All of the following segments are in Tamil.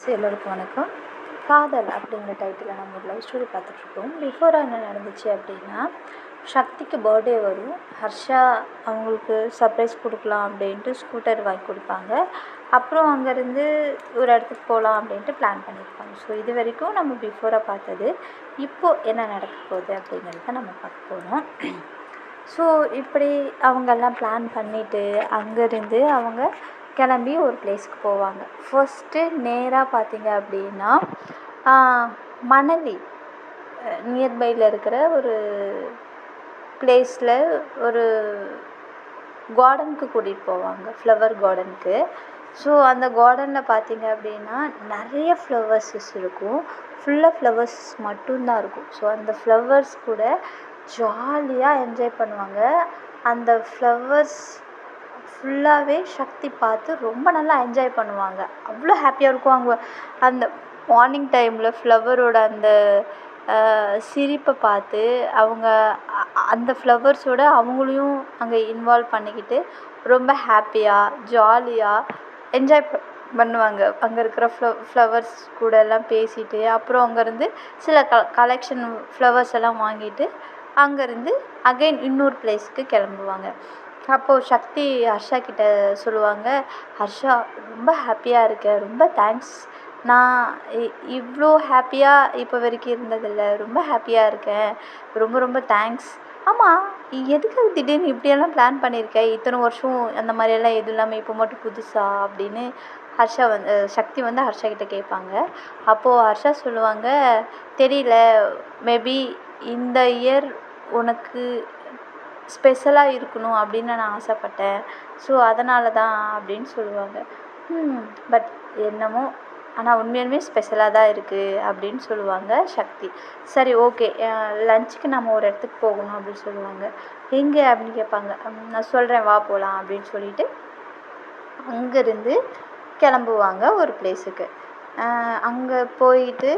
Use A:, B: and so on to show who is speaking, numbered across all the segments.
A: எல்லோருக்கும் வணக்கம். காதல் அப்படிங்கிற டைட்டிலில் நம்ம ஒரு லவ் ஸ்டோரி பார்த்துட்ருக்கோம். பிஃபோராக என்ன நடந்துச்சு அப்படின்னா, சக்திக்கு பர்த்டே வரும். ஹர்ஷா அவங்களுக்கு சர்ப்ரைஸ் கொடுக்கலாம் அப்படின்ட்டு ஸ்கூட்டர் வாங்கி கொடுப்பாங்க. அப்புறம் அங்கேருந்து ஒரு இடத்துக்கு போகலாம் அப்படின்ட்டு பிளான் பண்ணியிருப்பாங்க. ஸோ இது வரைக்கும் நம்ம பிஃபோராக பார்த்தது. இப்போது என்ன நடக்க போகுது அப்படிங்கிறத நம்ம பார்க்க போகிறோம். ஸோ இப்படி அவங்கெல்லாம் பிளான் பண்ணிவிட்டு அங்கேருந்து அவங்க கிளம்பி ஒரு பிளேஸ்க்கு போவாங்க. ஃபர்ஸ்ட்டு நேராக பார்த்தீங்க அப்படின்னா மணலி நியர்பையில் இருக்கிற ஒரு பிளேஸில் ஒரு கார்டனுக்கு கூட்டிகிட்டு போவாங்க, ஃப்ளவர் கார்டனுக்கு. ஸோ அந்த கார்டனில் பார்த்தீங்க அப்படின்னா நிறைய ஃப்ளவர்ஸஸ் இருக்கும். ஃபுல்லாக ஃப்ளவர்ஸ் மட்டும்தான் இருக்கும். ஸோ அந்த ஃப்ளவர்ஸ் கூட ஜாலியாக என்ஜாய் பண்ணுவாங்க. அந்த ஃப்ளவர்ஸ் ஃபுல்லாகவே சக்தி பார்த்து ரொம்ப நல்லா என்ஜாய் பண்ணுவாங்க. அவ்வளோ ஹாப்பியாக இருக்கும். அவங்க அந்த மார்னிங் டைமில் ஃப்ளவரோட அந்த சிரிப்பை பார்த்து அவங்க அந்த ஃப்ளவர்ஸோட அவங்களையும் அங்கே இன்வால்வ் பண்ணிக்கிட்டு ரொம்ப ஹாப்பியாக ஜாலியாக என்ஜாய் பண்ணுவாங்க. அங்கே இருக்கிற ஃப்ளவர்ஸ் கூட எல்லாம் பேசிட்டு அப்புறம் அங்கேருந்து சில கலெக்ஷன் ஃப்ளவர்ஸ் எல்லாம் வாங்கிட்டு அங்கேருந்து அகைன் இன்னொரு பிளேஸ்க்கு கிளம்புவாங்க. அப்போது சக்தி ஹர்ஷா கிட்ட சொல்லுவாங்க, ஹர்ஷா ரொம்ப ஹாப்பியாக இருக்கேன், ரொம்ப தேங்க்ஸ், நான் இவ்வளோ ஹாப்பியாக இப்போ வரைக்கும் இருந்ததில்லை, ரொம்ப ஹாப்பியாக இருக்கேன், ரொம்ப ரொம்ப தேங்க்ஸ். ஆமாம், எதுக்காக திடீர்னு இப்படியெல்லாம் பிளான் பண்ணியிருக்கேன், இத்தனை வருஷம் அந்த மாதிரியெல்லாம் எதுவும் இல்லாமல் இப்போ மட்டும் புதுசா அப்படின்னு சக்தி ஹர்ஷா கிட்ட கேட்பாங்க. அப்போது ஹர்ஷா சொல்லுவாங்க, தெரியல, மேபி இந்த இயர் உனக்கு ஸ்பெஷலாக இருக்கணும் அப்படின்னு நான் ஆசைப்பட்டேன், ஸோ அதனால தான் அப்படின்னு சொல்லுவாங்க. பட் என்னமோ ஆனால் உண்மையுமே ஸ்பெஷலாக தான் இருக்குது அப்படின்னு சொல்லுவாங்க சக்தி. சரி, ஓகே, லஞ்சுக்கு நம்ம ஒரு இடத்துக்கு போகணும் அப்படின்னு சொல்லுவாங்க. எங்கே அப்படின்னு கேட்பாங்க. நான் சொல்கிறேன், வா போகலாம் அப்படின்னு சொல்லிட்டு அங்கேருந்து கிளம்புவாங்க ஒரு பிளேஸுக்கு. அங்கே போயிட்டு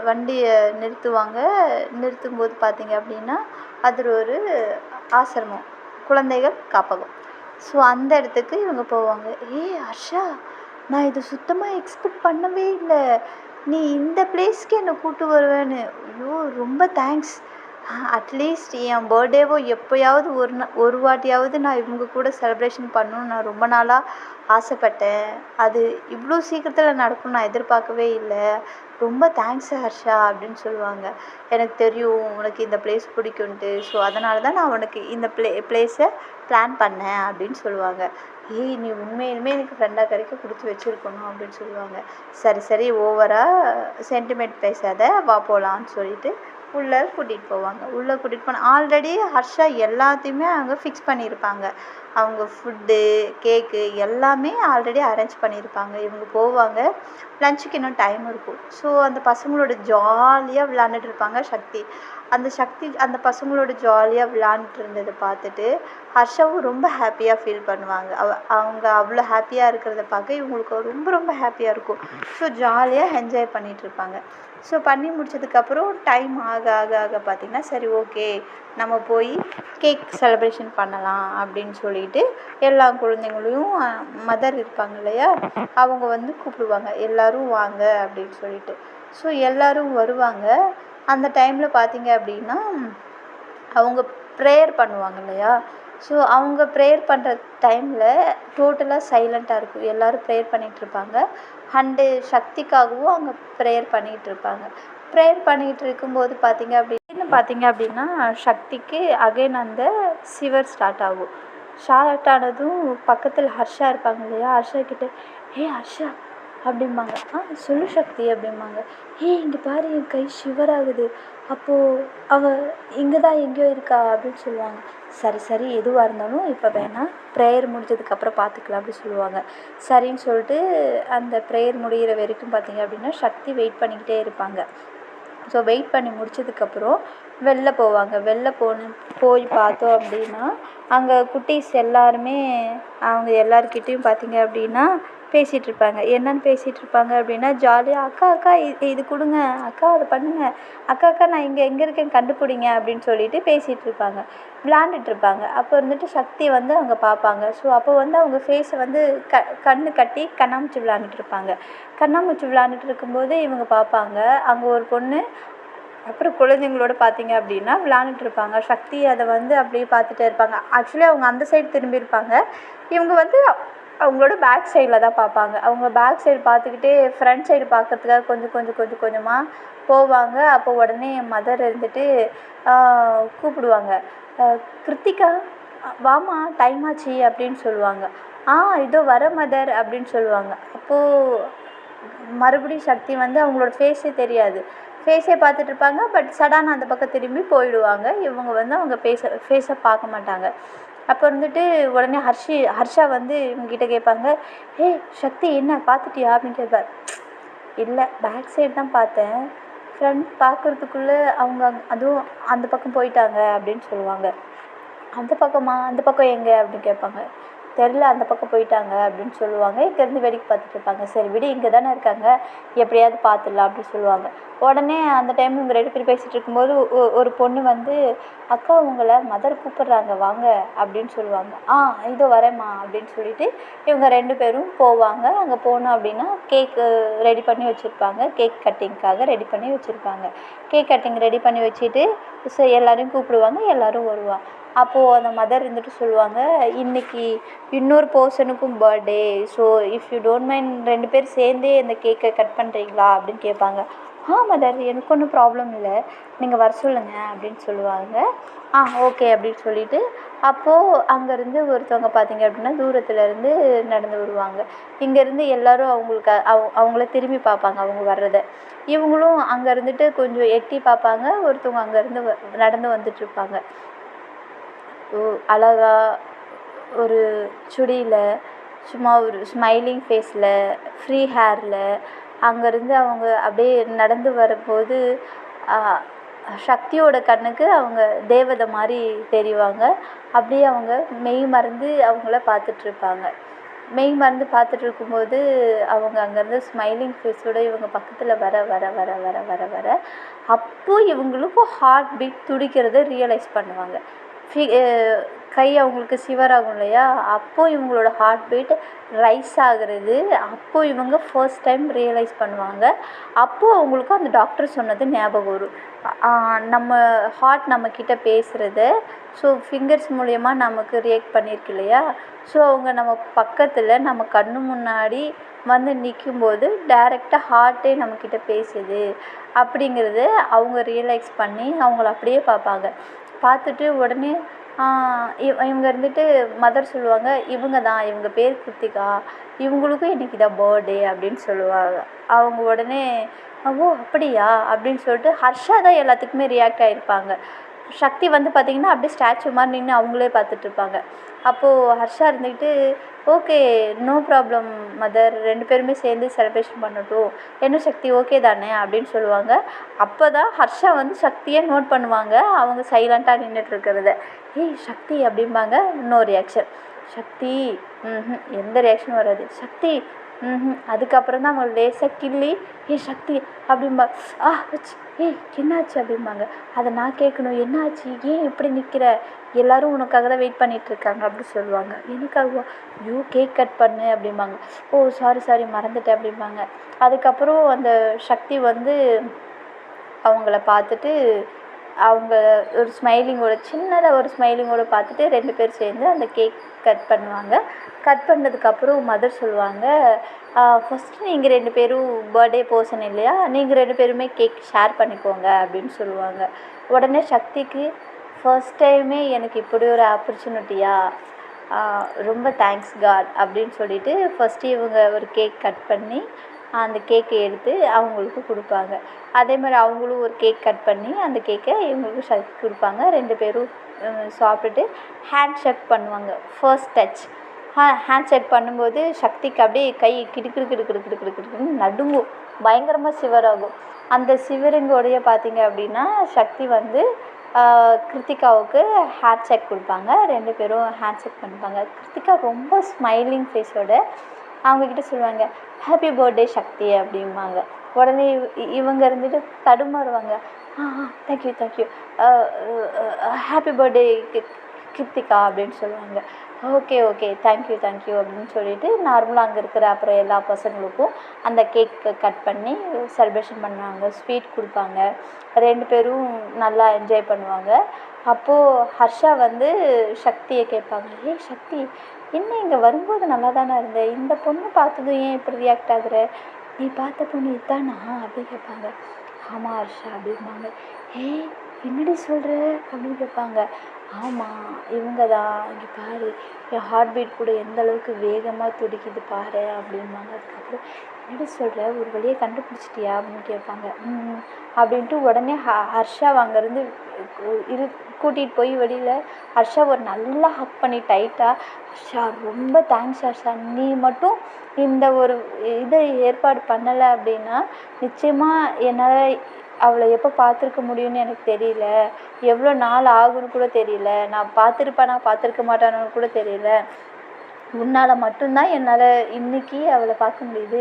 A: வண்டியை நிறுத்துவாங்க. நிறுத்தும்போது பார்த்தீங்க அப்படின்னா அதில் ஒரு ஆசிரமம், குழந்தைகள் காப்பகம். ஸோ அந்த இடத்துக்கு இவங்க போவாங்க. ஹர்ஷா, நான் இது சுத்தமாக எக்ஸ்பெக்ட் பண்ணவே இல்லை, நீ இந்த பிளேஸ்க்கு என்னை கூப்பிட்டு வருவேன்னு. ஐயோ, ரொம்ப தேங்க்ஸ். அட்லீஸ்ட் என் பர்த்டேவோ எப்போயாவது ஒரு வாட்டியாவது நான் இவங்க கூட செலிப்ரேஷன் பண்ணணும்னு நான் ரொம்ப நாளாக ஆசைப்பட்டேன். அது இவ்வளோ சீக்கிரத்தில் நடக்கும்னு நான் எதிர்பார்க்கவே இல்லை. ரொம்ப தேங்க்ஸ் ஹர்ஷா அப்படின்னு சொல்லுவாங்க. எனக்கு தெரியும் உனக்கு இந்த பிளேஸ் பிடிக்குன்ட்டு, ஸோ அதனால தான் நான் உனக்கு இந்த பிளேஸை பிளான் பண்ணேன் அப்படின்னு சொல்லுவாங்க. நீ உண்மையிலுமே எனக்கு ஃப்ரெண்டாக கிடைக்க கொடுத்து வச்சுருக்கணும் அப்படின்னு சொல்லுவாங்க. சரி சரி, ஓவராக சென்டிமெண்ட் பேசாத, வா போகலான்னு சொல்லிட்டு உள்ளே கூட்டிகிட்டு போவாங்க. உள்ளே கூட்டிகிட்டு போனால் ஆல்ரெடி ஹர்ஷா எல்லாத்தையுமே அவங்க ஃபிக்ஸ் பண்ணியிருப்பாங்க. அவங்க ஃபுட்டு, கேக்கு எல்லாமே ஆல்ரெடி அரேஞ்ச் பண்ணியிருப்பாங்க. இவங்க போவாங்க. லஞ்சுக்கு இன்னும் டைம் இருக்கும். ஸோ அந்த பசங்களோட ஜாலியாக விளாண்டுட்டு இருப்பாங்க சக்தி. அந்த பசங்களோட ஜாலியாக விளாண்டுட்டு இருந்ததை பார்த்துட்டு ஹர்ஷாவும் ரொம்ப ஹாப்பியாக ஃபீல் பண்ணுவாங்க. அவங்க அவ்வளோ ஹாப்பியாக இருக்கிறத பார்க்க இவங்களுக்கு ரொம்ப ரொம்ப ஹாப்பியாக இருக்கும். ஸோ ஜாலியாக என்ஜாய் பண்ணிகிட்ருப்பாங்க. ஸோ பண்ணி முடிச்சதுக்கப்புறம் டைம் ஆக ஆக ஆக பார்த்திங்கன்னா, சரி ஓகே, நம்ம போய் கேக் செலிப்ரேஷன் பண்ணலாம் அப்படின்னு சொல்லிட்டு எல்லா குழந்தைங்களையும் மதர் இருப்பாங்க இல்லையா, அவங்க கூப்பிடுவாங்க, எல்லோரும் வாங்க அப்படின்னு சொல்லிட்டு. ஸோ எல்லோரும் வருவாங்க. அந்த டைமில் பார்த்திங்க அப்படின்னா அவங்க ப்ரேயர் பண்ணுவாங்க இல்லையா. ஸோ அவங்க ப்ரேயர் பண்ணுற டைமில் டோட்டலாக சைலண்ட்டாக இருக்கும். எல்லோரும் ப்ரேயர் பண்ணிகிட்ருப்பாங்க. அண்டு சக்திக்காகவும் அவங்க ப்ரேயர் பண்ணிகிட்ருப்பாங்க. ப்ரேயர் பண்ணிகிட்டு இருக்கும்போது பார்த்திங்க அப்படின்னா சக்திக்கு அகைன் அந்த சிவர் ஸ்டார்ட் ஆகும். ஸ்டார்ட் ஆனதும் பக்கத்தில் ஹர்ஷா இருப்பாங்க இல்லையா, ஹர்ஷா கிட்டே, ஹர்ஷா அப்படிம்பாங்க. சொல்லு சக்தி அப்படிம்பாங்க. இங்கே பாரு, என் கை ஷிவர் ஆகுது, அப்போது அவள் இங்கே தான் எங்கேயோ இருக்கா அப்படின்னு சொல்லுவாங்க. சரி சரி, எதுவாக இருந்தாலும் இப்போ வேணாம், ப்ரேயர் முடிஞ்சதுக்கப்புறம் பார்த்துக்கலாம் அப்படின்னு சொல்லுவாங்க. சரின்னு சொல்லிட்டு அந்த ப்ரேயர் முடிகிற வரைக்கும் பார்த்திங்க அப்படின்னா சக்தி வெயிட் பண்ணிக்கிட்டே இருப்பாங்க. ஸோ வெயிட் பண்ணி முடிச்சதுக்கப்புறம் வெளில போவாங்க. போய் பார்த்தோம் அப்படின்னா அங்கே குட்டீஸ் எல்லாருமே அவங்க எல்லாருக்கிட்டேயும் பார்த்திங்க அப்படின்னா பேசிகிட்டு இருப்பாங்க. என்னன்னு பேசிகிட்டு இருப்பாங்க அப்படின்னா, ஜாலியாக அக்கா அக்கா இது கொடுங்க, அக்கா அதை பண்ணுங்க, அக்கா அக்கா நான் எங்கே இருக்கேன்னு கண்டுபிடிங்க அப்படின்னு சொல்லிட்டு பேசிகிட்டு இருப்பாங்க, விளாண்டுட்டு இருப்பாங்க. அப்போ இருந்துட்டு சக்தி வந்து அவங்க பார்ப்பாங்க. ஸோ அப்போ வந்து அவங்க ஃபேஸை வந்து கண்ணு கட்டி கண்ணாமூச்சி விளாண்டுட்டு இருப்பாங்க. கண்ணாமூச்சி விளாண்டுட்டு இருக்கும்போது இவங்க பார்ப்பாங்க, அங்கே ஒரு பொண்ணு அப்புறம் குழந்தைங்களோட பார்த்தீங்க அப்படின்னா விளாண்டுட்டு இருப்பாங்க. சக்தி அதை வந்து அப்படியே பார்த்துட்டே இருப்பாங்க. ஆக்சுவலி அவங்க அந்த சைடு திரும்பியிருப்பாங்க, இவங்க வந்து அவங்களோட பேக் சைடில் தான் பார்ப்பாங்க. அவங்க பேக் சைடு பார்த்துக்கிட்டே ஃப்ரண்ட் சைடு பார்க்கறதுக்காக கொஞ்சம் கொஞ்சமாக போவாங்க. அப்போ உடனே மதர் இருந்துட்டு கூப்பிடுவாங்க, கிருத்திகா வாமா டைம் ஆச்சு அப்படின்னு சொல்லுவாங்க. இதோ வர மதர் அப்படின்னு சொல்லுவாங்க. அப்போது மறுபடியும் சக்தி வந்து அவங்களோட ஃபேஸே தெரியாது, ஃபேஸே பார்த்துட்டு இருப்பாங்க. பட் சடான அந்த பக்கம் திரும்பி போயிடுவாங்க. இவங்க வந்து அவங்க ஃபேஸை பார்க்க மாட்டாங்க. அப்போ இருந்துட்டு உடனே ஹர்ஷா வந்து இவங்ககிட்ட கேட்பாங்க, சக்தி என்ன பார்த்துட்டியா அப்படின்னு கேட்பார். இல்லை, பேக் சைடு தான் பார்த்தேன், ஃப்ரண்ட் பார்க்குறதுக்குள்ளே அவங்க அதுவும் அந்த பக்கம் போயிட்டாங்க அப்படின்னு சொல்லுவாங்க. அந்த பக்கமா? அந்த பக்கம் எங்கே அப்படின்னு கேட்பாங்க. தெரில, அந்த பக்கம் போயிட்டாங்க அப்படின்னு சொல்லுவாங்க. இங்கேருந்து வேடிக்கை பார்த்துட்டு இருப்பாங்க. சரி விடு, இங்கே தானே இருக்காங்க, எப்படியாவது பார்த்துடலாம் அப்படின்னு சொல்லுவாங்க. உடனே அந்த டைம் இவங்க 2 பேர் பேசிகிட்டு இருக்கும்போது ஒரு பொண்ணு வந்து, அக்கா உங்களை மதர் கூப்பிட்றாங்க வாங்க அப்படின்னு சொல்லுவாங்க. இதோ வரேம்மா அப்படின்னு சொல்லிட்டு இவங்க 2 பேரும் போவாங்க. அங்கே போனோம் அப்படின்னா கேக்கு ரெடி பண்ணி வச்சுருப்பாங்க, கேக் கட்டிங்க்காக ரெடி பண்ணி வச்சுருப்பாங்க. கேக் கட்டிங் ரெடி பண்ணி வச்சுட்டு எல்லோரையும் கூப்பிடுவாங்க, எல்லோரும் வருவாங்க. அப்போது அந்த மதர் இருந்துட்டு சொல்லுவாங்க, இன்றைக்கி இன்னொரு பர்சனுக்கும் birthday, so if you don't mind 2 பேர் சேர்ந்தே இந்த கேக்கை கட் பண்ணுறீங்களா அப்படின்னு கேட்பாங்க. மதர் எனக்கு ஒன்றும் ப்ராப்ளம் இல்லை, நீங்கள் வர சொல்லுங்கள் அப்படின்னு சொல்லுவாங்க. ஓகே அப்படின்னு சொல்லிவிட்டு அப்போது அங்கேருந்து ஒருத்தவங்க பார்த்திங்க அப்படின்னா தூரத்துலேருந்து நடந்து வருவாங்க. இங்கேருந்து எல்லோரும் அவங்கள திரும்பி பார்ப்பாங்க அவங்க வர்றதை. இவங்களும் அங்கே இருந்துட்டு கொஞ்சம் எட்டி பார்ப்பாங்க. ஒருத்தவங்க அங்கேருந்து நடந்து வந்துட்டுருப்பாங்க. அழகா ஒரு சுடியில், சும்மா ஒரு ஸ்மைலிங் ஃபேஸில், ஃப்ரீ ஹேரில் அங்கேருந்து அவங்க அப்படியே நடந்து வரும்போது சக்தியோட கண்ணுக்கு அவங்க தேவதை மாதிரி தெரிவாங்க. அப்படியே அவங்க மெய் மறந்து அவங்கள பார்த்துட்ருப்பாங்க. மெய் மறந்து பார்த்துட்டு இருக்கும்போது அவங்க அங்கேருந்து ஸ்மைலிங் ஃபேஸோடு இவங்க பக்கத்தில் வர வர வர வர வர வர அப்போது இவங்களுக்கும் ஹார்ட் பீட் துடிக்கிறத ரியலைஸ் பண்ணுவாங்க. கை அவங்களுக்கு சிவர் ஆகும் இல்லையா, அப்போது இவங்களோட ஹார்ட் பீட் ரைஸ் ஆகிறது. அப்போது இவங்க ஃபர்ஸ்ட் டைம் ரியலைஸ் பண்ணுவாங்க. அப்போது அவங்களுக்கு அந்த டாக்டர் சொன்னது ஞாபகம் வரும். நம்ம ஹார்ட் நம்மக்கிட்ட பேசுகிறத ஸோ ஃபிங்கர்ஸ் மூலயமா நமக்கு ரியாக்ட் பண்ணியிருக்கு இல்லையா, ஸோ அவங்க நம்ம பக்கத்தில் நம்ம கண்ணு முன்னாடி வந்து நிற்கும்போது டைரெக்டாக ஹார்ட்டே நம்மக்கிட்ட பேசுது அப்படிங்கிறது அவங்க ரியலைஸ் பண்ணி அவங்கள அப்படியே பார்ப்பாங்க. பார்த்துட்டு உடனே இவங்க இருந்துட்டு மதர் சொல்லுவாங்க, இவங்க பேர் கிருத்திகா, இவங்களுக்கும் இன்றைக்கி தான் பர்த்டே அப்படின்னு சொல்லுவாங்க. அவங்க உடனே அப்படியா அப்படின்னு சொல்லிட்டு ஹர்ஷா தான் எல்லாத்துக்குமே ரியாக்ட் ஆகிருப்பாங்க. சக்தி வந்து பார்த்திங்கன்னா அப்படியே ஸ்டாச்சு மாதிரி நின்று அவங்களே பார்த்துட்ருப்பாங்க. அப்போது ஹர்ஷா இருந்துக்கிட்டு, ஓகே நோ ப்ராப்ளம் மதர், 2 பேருமே சேர்ந்து செலிப்ரேஷன் பண்ணட்டும், என்ன சக்தி ஓகே தானே அப்படின்னு சொல்லுவாங்க. அப்போ தான் ஹர்ஷா வந்து சக்தியை நோட் பண்ணுவாங்க, அவங்க சைலண்ட்டாக நின்றுட்டுருக்கிறத. சக்தி அப்படிம்பாங்க, நோ ரியாக்ஷன். சக்தி எந்த ரியாக்ஷனும் வராது. சக்தி அதுக்கப்புறம் தான் அவங்க லேசாக கிள்ளி சக்தி அப்படிம்பா, என்னாச்சு அப்படிம்பாங்க. அதை நான் கேட்கணும், என்னாச்சு, ஏன் இப்படி நிற்கிற, எல்லோரும் உனக்காக தான் வெயிட் பண்ணிகிட்ருக்காங்க அப்படி சொல்லுவாங்க. எனக்காக? கேக் கட் பண்ணு அப்படிம்பாங்க. சாரி மறந்துட்டேன் அப்படிம்பாங்க. அதுக்கப்புறம் அந்த சக்தி வந்து அவங்கள பார்த்துட்டு அவங்க ஒரு ஸ்மைலிங்கோட சின்னதாக ஒரு ஸ்மைலிங்கோட பார்த்துட்டு 2 பேர் சேர்ந்து அந்த கேக் கட் பண்ணுவாங்க. கட் பண்ணதுக்கப்புறம் மதர் சொல்லுவாங்க, ஃபஸ்ட்டு நீங்கள் 2 பேரும் பர்த்டே பர்சன் இல்லையா, நீங்கள் 2 பேருமே கேக் ஷேர் பண்ணிக்கோங்க அப்படின்னு சொல்லுவாங்க. உடனே சக்திக்கு ஃபர்ஸ்ட் டைமே எனக்கு இப்படி ஒரு ஆப்பர்ச்சுனிட்டியா, ரொம்ப தேங்க்ஸ் காட் அப்படின்னு சொல்லிட்டு ஃபஸ்ட்டு இவங்க ஒரு கேக் கட் பண்ணி அந்த கேக்கை எடுத்து அவங்களுக்கு கொடுப்பாங்க. அதே மாதிரி அவங்களும் ஒரு கேக் கட் பண்ணி அந்த கேக்கை இவங்களுக்கு சக்தி கொடுப்பாங்க. 2 பேரும் சாப்பிட்டுட்டு ஹேண்ட் ஷேக் பண்ணுவாங்க. ஃபர்ஸ்ட் டச் ஹேண்ட் ஷேக் பண்ணும்போது சக்திக்கு அப்படியே கை கிடுக்கிடுன்னு நடுங்கும், பயங்கரமாக சிவராகும். அந்த சிவரிங்கோடைய பார்த்திங்க அப்படின்னா சக்தி வந்து கிருத்திகாவுக்கு ஹேண்ட் ஷேக் கொடுப்பாங்க. 2 பேரும் ஹேண்ட் ஷேக் பண்ணிப்பாங்க. கிருத்திகா ரொம்ப ஸ்மைலிங் ஃபேஸோட அவங்கக்கிட்ட சொல்லுவாங்க, ஹாப்பி பர்த்டே சக்தி அப்படிம்பாங்க. உடனே இவங்க இருந்துட்டு தடுமாறுவாங்க. Thank you thank you, happy birthday Krithika அப்படின்னு சொல்லுவாங்க. ஓகே ஓகே, தேங்க்யூ தேங்க்யூ அப்படின்னு சொல்லிட்டு நார்மலாக அங்கே இருக்கிற அப்புறம் எல்லா பசங்களுக்கும் அந்த கேக்கை கட் பண்ணி செலிப்ரேஷன் பண்ணுவாங்க. ஸ்வீட் கொடுப்பாங்க. 2 பேரும் நல்லா என்ஜாய் பண்ணுவாங்க. அப்போது ஹர்ஷா வந்து சக்தியை கேட்பாங்க, ஏய் சக்தி, என்ன இங்கே வரும்போது நல்லா தானே இருந்த, இந்த பொண்ணு பார்த்ததும் ஏன் இப்படி ரியாக்ட் ஆகுற, நீ பார்த்த பொண்ணு இதுதானா அப்படின்னு கேட்பாங்க. ஆமாம் ஹர்ஷா அப்படிம்பாங்க. ஏய் என்னடி சொல்கிற அப்படின்னு கேட்பாங்க. ஆமாம் இவங்க தான், இங்கே பாரு என் ஹார்ட் பீட் கூட எந்த அளவுக்கு வேகமாக துடிக்குது பாரு அப்படிம்பாங்க. அதுக்கப்புறம் என்னடி சொல்கிற, ஒரு வழியை கண்டுபிடிச்சிட்டியா அப்படின்னு கேட்பாங்க. அப்படின்ட்டு உடனே ஹர்ஷா அங்கேருந்து கூட்டிகிட்டு போய் வெளியில் ஹர்ஷா ஒரு நல்லா ஹக் பண்ணி டைட்டாக, ஹர்ஷா ரொம்ப தேங்க்ஸ் ஹர்ஷா, நீ மட்டும் இந்த ஒரு இதை ஏற்பாடு பண்ணலை அப்படின்னா நிச்சயமாக என்னால் அவளை எப்போ பார்த்துருக்க முடியும்னு எனக்கு தெரியல, எவ்வளோ நாள் ஆகுன்னு கூட தெரியல, நான் பார்த்துருக்க மாட்டானு கூட தெரியல, உன்னால் மட்டும்தான் என்னால் இன்றைக்கி அவளை பார்க்க முடியுது.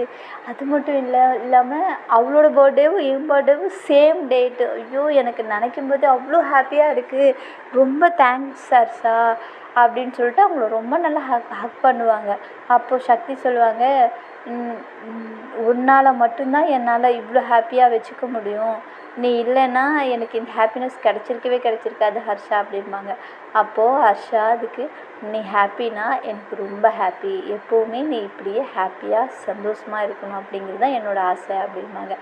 A: அது மட்டும் இல்லாமல் அவளோட பர்த்டேவும் என் பர்த்டேவும் சேம் டேட்டு. ஐயோ எனக்கு நினைக்கும் போது அவ்வளோ ஹாப்பியாக இருக்குது, ரொம்ப தேங்க்ஸ் ஹர்ஷா அப்படின்னு சொல்லிட்டு அவங்கள ரொம்ப நல்லா ஹக் பண்ணுவாங்க. அப்போது சக்தி சொல்லுவாங்க, உன்னால் மட்டும்தான் என்னால் இவ்வளோ ஹாப்பியாக வச்சுக்க முடியும், நீ இல்லைன்னா எனக்கு இந்த ஹாப்பினஸ் கிடச்சிருக்காது ஹர்ஷா அப்படிம்பாங்க. அப்போது ஹர்ஷா அதுக்கு, நீ ஹாப்பினா எனக்கு ரொம்ப ஹாப்பி, எப்போவுமே நீ இப்படியே ஹாப்பியாக சந்தோஷமாக இருக்கணும் அப்படிங்கிறது தான் என்னோடய ஆசை அப்படிம்பாங்க.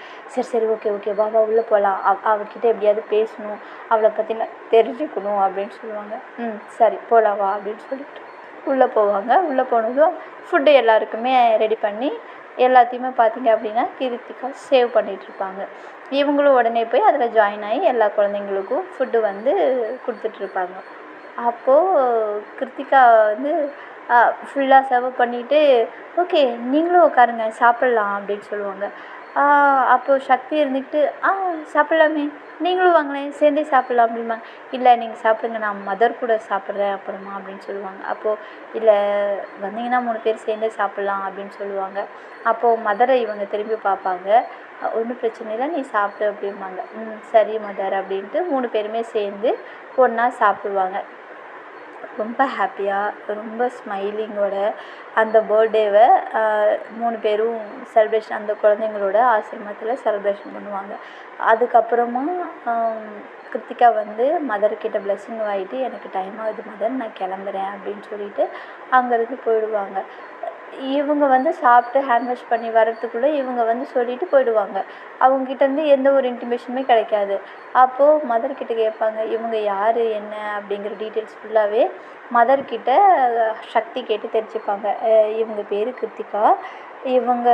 A: சரி ஓகே வா உள்ளே போகலாம், அவகிட்ட எப்படியாவது பேசணும், அவளை பற்றி நான் தெரிஞ்சுக்கணும் அப்படின்னு சொல்லுவாங்க. சரி போகலாம் வா அப்படின்னு சொல்லிட்டு உள்ளே போவாங்க. உள்ளே போனதும் ஃபுட்டு எல்லாருக்குமே ரெடி பண்ணி எல்லாத்தையுமே பார்த்திங்க அப்படின்னா கிருத்திகா சேவ் பண்ணிகிட்ருப்பாங்க. இவங்களும் உடனே போய் அதில் ஜாயின் ஆகி எல்லா குழந்தைங்களுக்கும் ஃபுட்டு வந்து கொடுத்துட்ருப்பாங்க. அப்போது கிருத்திகா வந்து ஃபுல்லாக சர்வ் பண்ணிவிட்டு, ஓகே நீங்களும் உட்காருங்க சாப்பிட்லாம் அப்படின்னு சொல்லுவாங்க. அப்போது சக்தி இருந்துக்கிட்டு, சாப்பிட்லாமே, நீங்களும் வாங்களேன் சேர்ந்தே சாப்பிட்லாம் அப்படிம்பாங்க. இல்லை நீங்கள் சாப்பிடுங்க, நான் மதர் கூட சாப்பிட்றேன் அப்புறமா அப்படின்னு சொல்லுவாங்க. அப்போது இல்லை வந்தீங்கன்னா 3 பேர் சேர்ந்தே சாப்பிட்லாம் அப்படின்னு சொல்லுவாங்க. அப்போது மதரை இவங்க திரும்பி பார்ப்பாங்க. ஒன்றும் பிரச்சனை இல்லை, நீ சாப்பிடு அப்படிம்பாங்க. சரி மதர் அப்படின்ட்டு 3 பேருமே சேர்ந்து ஒன்றா சாப்பிடுவாங்க. ரொம்ப ஹாப்பியாக ரொம்ப ஸ்மைலிங்கோட அந்த பர்த்டேவை 3 பேரும் செலிப்ரேஷன் அந்த குழந்தைங்களோட ஆசிரமத்தில் செலிப்ரேஷன் பண்ணுவாங்க. அதுக்கப்புறமா கிருத்திகா வந்து மதர்கிட்ட பிளெஸ்ஸிங் வாங்கிட்டு, எனக்கு டைம் ஆகுது மதர், நான் கிளம்புறேன் அப்படின்னு சொல்லிட்டு அங்கேருந்து போயிடுவாங்க. இவங்க வந்து சாப்பிட்டு ஹேண்ட் வாஷ் பண்ணி வரத்துக்குள்ளே இவங்க வந்து சொல்லிட்டு போயிடுவாங்க. அவங்ககிட்டேருந்து எந்த ஒரு இன்டிமேஷனுமே கிடைக்காது. அப்போது மதர்கிட்ட கேட்பாங்க, இவங்க யார் என்ன அப்படிங்கிற டீட்டெயில்ஸ் ஃபுல்லாகவே மதர்கிட்ட சக்தி கேட்டு தெரிஞ்சுப்பாங்க. இவங்க பேர் கிருத்திகா, இவங்க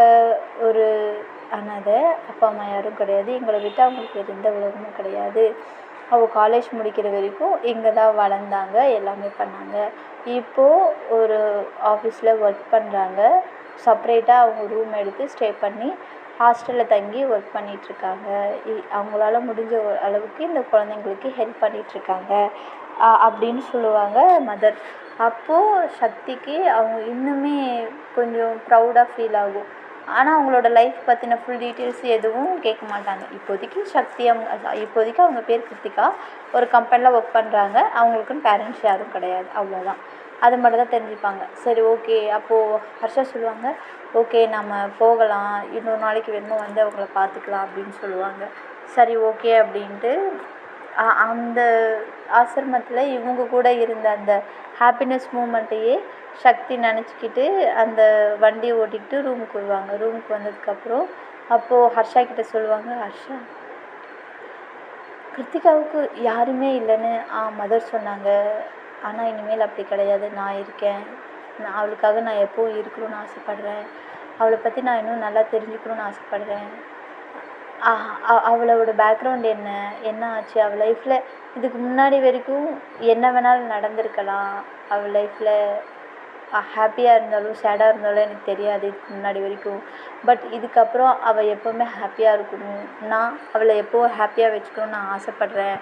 A: ஒரு அனாதை, அப்பா அம்மா யாரும் கிடையாது, எங்களை விட்டு அவங்களுக்கு வேறு எந்த உலகமும் கிடையாது, அவள் காலேஜ் முடிக்கிற வரைக்கும் இங்கே தான் வளர்ந்தாங்க, எல்லாமே பண்ணாங்க. இப்போது ஒரு ஆஃபீஸில் ஒர்க் பண்ணுறாங்க. செப்ரேட்டாக அவங்க ரூம் எடுத்து ஸ்டே பண்ணி ஹாஸ்டலில் தங்கி ஒர்க் பண்ணிகிட்ருக்காங்க. அவங்களால முடிஞ்ச அளவுக்கு இந்த குழந்தைங்களுக்கு ஹெல்ப் பண்ணிகிட்ருக்காங்க அப்படின்னு சொல்லுவாங்க மதர். அப்போது சக்திக்கு அவங்க இன்னுமே கொஞ்சம் ப்ரௌடாக ஃபீல் ஆகும். ஆனால் அவங்களோட லைஃப் பற்றின ஃபுல் டீட்டெயில்ஸ் எதுவும் கேட்க மாட்டாங்க. இப்போதைக்கு அவங்க பேர் கிருத்திகா, ஒரு கம்பெனியில் ஒர்க் பண்ணுறாங்க, அவங்களுக்குன்னு பேரண்ட்ஸ் யாரும் கிடையாது, அவ்வளோதான். அது மட்டும் தான் தெரிஞ்சுப்பாங்க. சரி ஓகே. அப்போது ஹர்ஷா சொல்லுவாங்க, ஓகே நம்ம போகலாம், இன்னொரு நாளைக்கு வேணுமோ வந்து அவங்கள பார்த்துக்கலாம் அப்படின்னு சொல்லுவாங்க. சரி ஓகே அப்படின்ட்டு அந்த ஆசிரமத்தில் இவங்க கூட இருந்த அந்த ஹாப்பினஸ் மூமெண்ட்டையே சக்தி நினச்சிக்கிட்டு அந்த வண்டியை ஓட்டிக்கிட்டு ரூமுக்கு வருவாங்க. ரூமுக்கு வந்ததுக்கப்புறம் அப்போது ஹர்ஷா கிட்டே சொல்லுவாங்க, ஹர்ஷா கிருத்திகாவுக்கு யாருமே இல்லைன்னு மதர் சொன்னாங்க, ஆனால் இனிமேல் அப்படி கிடையாது, நான் இருக்கேன், அவளுக்காக நான் எப்போவும் இருக்கணும்னு ஆசைப்பட்றேன், அவளை பற்றி நான் இன்னும் நல்லா தெரிஞ்சுக்கணுன்னு ஆசைப்பட்றேன், அவளோட பேக்ரவுண்ட் என்ன ஆச்சு, அவள் லைஃப்பில் இதுக்கு முன்னாடி வரைக்கும் என்ன வேணாலும் நடந்திருக்கலாம், அவள் லைஃப்பில் ஹாப்பியாக இருந்தாலும் சேடாக இருந்தாலும் எனக்கு தெரியாது இதுக்கு முன்னாடி வரைக்கும், பட் இதுக்கப்புறம் அவள் எப்போவுமே ஹாப்பியாக இருக்கணும், நான் அவளை எப்போவும் ஹாப்பியாக வச்சுக்கணும்னு நான் ஆசைப்பட்றேன்,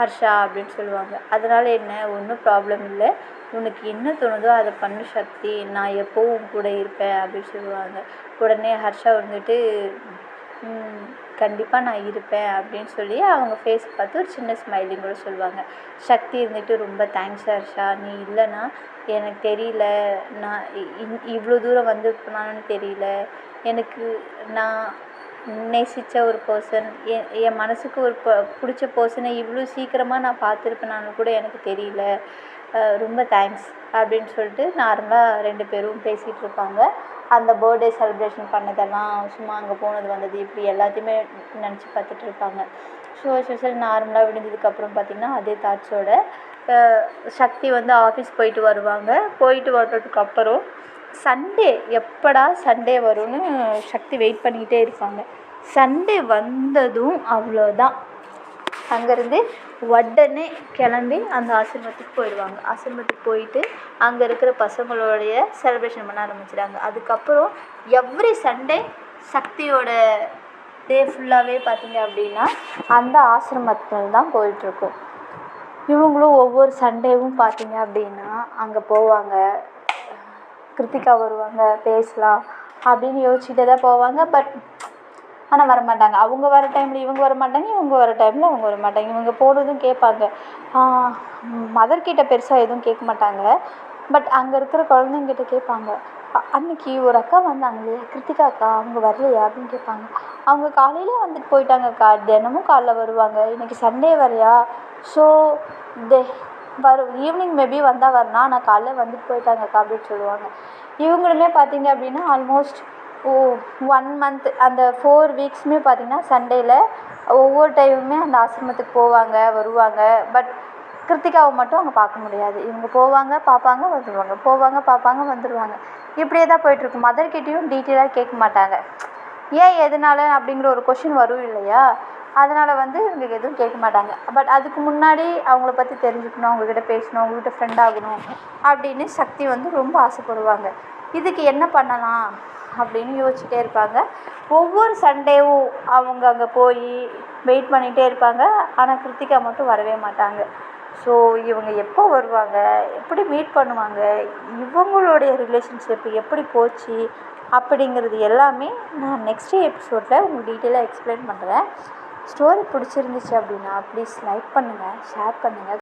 A: ஹர்ஷா அப்படின்னு சொல்லுவாங்க. அதனால் என்ன, ஒன்றும் ப்ராப்ளம் இல்லை, உனக்கு என்ன தோணுதோ அதை பண்ணு சக்தி, நான் எப்போவும் உன் கூட இருப்பேன் அப்படின்னு சொல்லுவாங்க. உடனே ஹர்ஷா வந்துட்டு கண்டிப்பாக நான் இருப்பேன் அப்படின்னு சொல்லி அவங்க ஃபேஸ் பார்த்து ஒரு சின்ன ஸ்மைலிங் கூட சொல்லுவாங்க. சக்தி இருந்துட்டு ரொம்ப தேங்க்ஸ் ஹர்ஷா, நீ இல்லைன்னா எனக்கு தெரியல, நான் இவ்வளோ தூரம் வந்திருப்பேனான்னு தெரியல, எனக்கு நான் நேசித்த ஒரு பர்சன், என் மனசுக்கு ஒரு பிடிச்ச பர்சனை இவ்வளோ சீக்கிரமாக நான் பார்த்துருப்பேனான்னு கூட எனக்கு தெரியல, ரொம்ப தேங்க்ஸ் அப்படின்னு சொல்லிட்டு நார்மலாக 2 பேரும் பேசிகிட்டு இருப்பாங்க. அந்த பர்த்டே செலிப்ரேஷன் பண்ணதெல்லாம், சும்மா அங்கே போனது வந்தது, இப்படி எல்லாத்தையுமே நினச்சி பார்த்துட்டு இருப்பாங்க. ஸோ நார்மலாக விடிஞ்சதுக்கப்புறம் பார்த்திங்கன்னா அதே தாட்ஸோட சக்தி வந்து ஆஃபீஸ் போயிட்டு வருவாங்க. போயிட்டு வந்ததுக்கப்புறம் சண்டே எப்படா சண்டே வரும்னு சக்தி வெயிட் பண்ணிக்கிட்டே இருப்பாங்க. சண்டே வந்ததும் அவ்வளோதான், அங்கேருந்து உடனே கிளம்பி அந்த ஆசிரமத்துக்கு போயிடுவாங்க. ஆசிரமத்துக்கு போயிட்டு அங்கே இருக்கிற பசங்களோடைய செலிப்ரேஷன் பண்ண ஆரம்பிச்சிட்டாங்க. அதுக்கப்புறம் எவ்ரி சண்டே சக்தியோட டே ஃபுல்லாகவே பார்த்திங்க அப்படின்னா அந்த ஆசிரமத்தில் தான் போயிட்டுருக்கும். இவங்களும் ஒவ்வொரு சண்டேவும் பார்த்திங்க அப்படின்னா அங்கே போவாங்க. கிருத்திகா வருவாங்க, பேசலாம் அப்படின்னு யோசிச்சுட்டே தான் போவாங்க. பட் ஆனால் வரமாட்டாங்க. அவங்க வர டைமில் இவங்க வரமாட்டாங்க, இவங்க வர டைமில் அவங்க வரமாட்டாங்க. இவங்க போனதும் கேட்பாங்க, மதர்கிட்ட பெருசாக எதுவும் கேட்க மாட்டாங்க. பட் அங்கே இருக்கிற குழந்தைங்கிட்ட கேட்பாங்க, அன்றைக்கி ஒரு அக்கா வந்தாங்களே கிருத்திகா அக்கா, அவங்க வரலையா அப்படின்னு கேட்பாங்க. அவங்க காலையிலே வந்துட்டு போயிட்டாங்கக்கா, தினமும் காலைல வருவாங்க, இன்றைக்கி சண்டே வரையா, ஸோ வரும் ஈவினிங் மேபி வந்தால் வரலாம், ஆனால் காலைல வந்துட்டு போயிட்டாங்கக்கா அப்படின்னு சொல்லுவாங்க. இவங்களுமே பார்த்திங்க அப்படின்னா ஆல்மோஸ்ட் 1 மந்த் அந்த 4 வீக்ஸுமே பார்த்திங்கன்னா சண்டேயில் ஒவ்வொரு டைமுமே அந்த ஆசிரமத்துக்கு போவாங்க வருவாங்க. பட் கிருத்திகாவை மட்டும் அங்கே பார்க்க முடியாது. இவங்க போவாங்க பார்ப்பாங்க வந்துடுவாங்க, போவாங்க பார்ப்பாங்க வந்துடுவாங்க, இப்படியே தான் போயிட்டுருக்கும். மதர்கிட்டையும் டீட்டெயிலாக கேட்க மாட்டாங்க. ஏன் எதனால அப்படிங்கிற ஒரு கொஷின் வரும் இல்லையா, அதனால் வந்து இவங்க எதுவும் கேட்க மாட்டாங்க. பட் அதுக்கு முன்னாடி அவங்கள பற்றி தெரிஞ்சுக்கணும், அவங்கக்கிட்ட பேசணும், அவங்கக்கிட்ட ஃப்ரெண்ட் ஆகணும் அப்படின்னு சக்தி வந்து ரொம்ப ஆசைப்படுவாங்க. இதுக்கு என்ன பண்ணலாம் அப்படின்னு யோசிச்சுட்டே இருப்பாங்க. ஒவ்வொரு சண்டேவும் அவங்க அங்கே போய் வெயிட் பண்ணிகிட்டே இருப்பாங்க. ஆனால் கிருத்திகா மட்டும் வரவே மாட்டாங்க. ஸோ இவங்க எப்போ வருவாங்க, எப்படி மீட் பண்ணுவாங்க, இவங்களுடைய ரிலேஷன்ஷிப் எப்படி போச்சு அப்படிங்கிறது எல்லாமே நான் நெக்ஸ்ட் எபிசோடில் உங்களுக்கு டீட்டெயிலாக எக்ஸ்பிளைன் பண்ணுறேன். ஸ்டோரி பிடிச்சிருந்துச்சு அப்படின்னா ப்ளீஸ் லைக் பண்ணுங்கள், ஷேர் பண்ணுங்கள்.